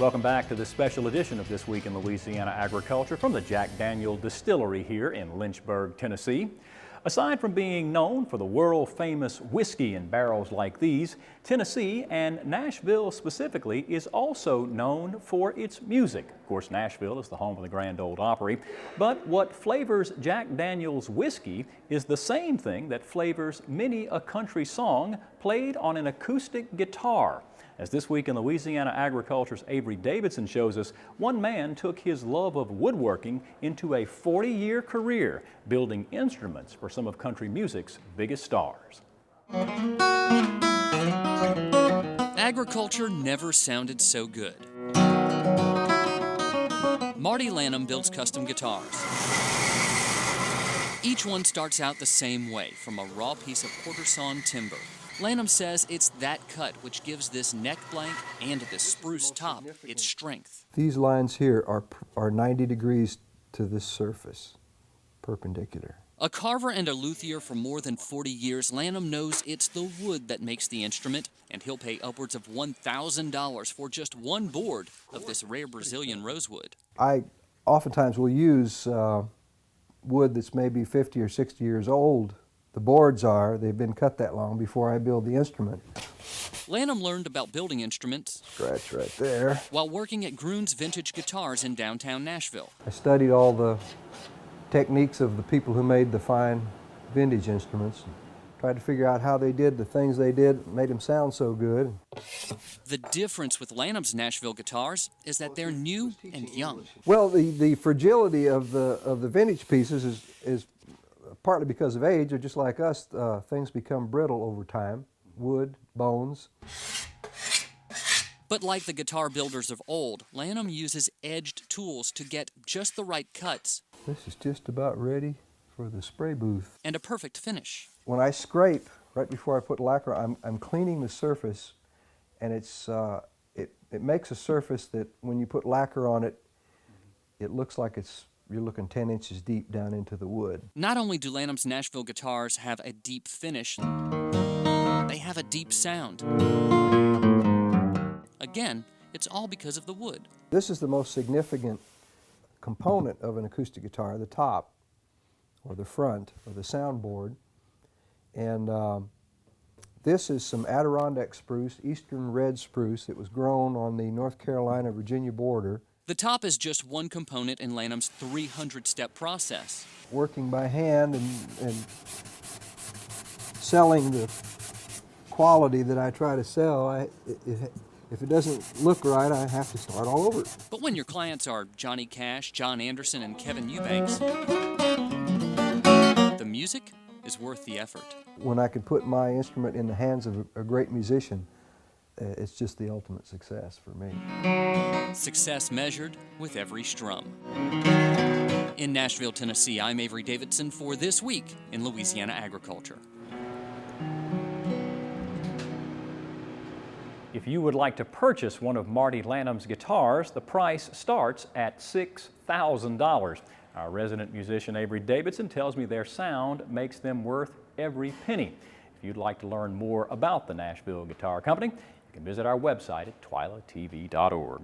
Welcome back to this special edition of This Week in Louisiana Agriculture from the Jack Daniel Distillery here in Lynchburg, Tennessee. Aside from being known for the world-famous whiskey in barrels like these, Tennessee, and Nashville specifically, is also known for its music. Of course, Nashville is the home of the Grand Ole Opry, but what flavors Jack Daniel's whiskey is the same thing that flavors many a country song played on an acoustic guitar. As This Week in Louisiana Agriculture's Avery Davidson shows us, one man took his love of woodworking into a 40-year career, building instruments for some of country music's biggest stars. Agriculture never sounded so good. Marty Lanham builds custom guitars. Each one starts out the same way, from a raw piece of quarter-sawn timber. Lanham says it's that cut which gives this neck blank and this spruce top its strength. These lines here are 90 degrees to this surface, perpendicular. A carver and a luthier for more than 40 years, Lanham knows it's the wood that makes the instrument, and he'll pay upwards of $1,000 for just one board of this rare Brazilian rosewood. I oftentimes will use wood that's maybe 50 or 60 years old. The boards they've been cut that long before I build the instrument. Lanham learned about building instruments Scratch right there. while working at Gruhn's Vintage Guitars in downtown Nashville. I studied all the techniques of the people who made the fine vintage instruments. Tried to figure out how they did the things they did, made them sound so good. The difference with Lanham's Nashville guitars is that they're new and young. Well, the fragility of the vintage pieces is partly because of age, or just like us, things become brittle over time. Wood, bones. But like the guitar builders of old, Lanham uses edged tools to get just the right cuts. This is just about ready for the spray booth. And a perfect finish. When I scrape, right before I put lacquer, I'm cleaning the surface, and it makes a surface that when you put lacquer on it, it looks like you're looking 10 inches deep down into the wood. Not only do Lanham's Nashville guitars have a deep finish, they have a deep sound. Again, it's all because of the wood. This is the most significant component of an acoustic guitar, the top, or the front, or the soundboard. And this is some Adirondack spruce, eastern red spruce, that was grown on the North Carolina-Virginia border. The top is just one component in Lanham's 300-step process. Working by hand and selling the quality that I try to sell, if it doesn't look right, I have to start all over. But when your clients are Johnny Cash, John Anderson, and Kevin Eubanks, the music is worth the effort. When I can put my instrument in the hands of a great musician, it's just the ultimate success for me. Success measured with every strum. In Nashville, Tennessee, I'm Avery Davidson for This Week in Louisiana Agriculture. If you would like to purchase one of Marty Lanham's guitars, the price starts at $6,000. Our resident musician Avery Davidson tells me their sound makes them worth every penny. If you'd like to learn more about the Nashville Guitar Company, you can visit our website at twilatv.org.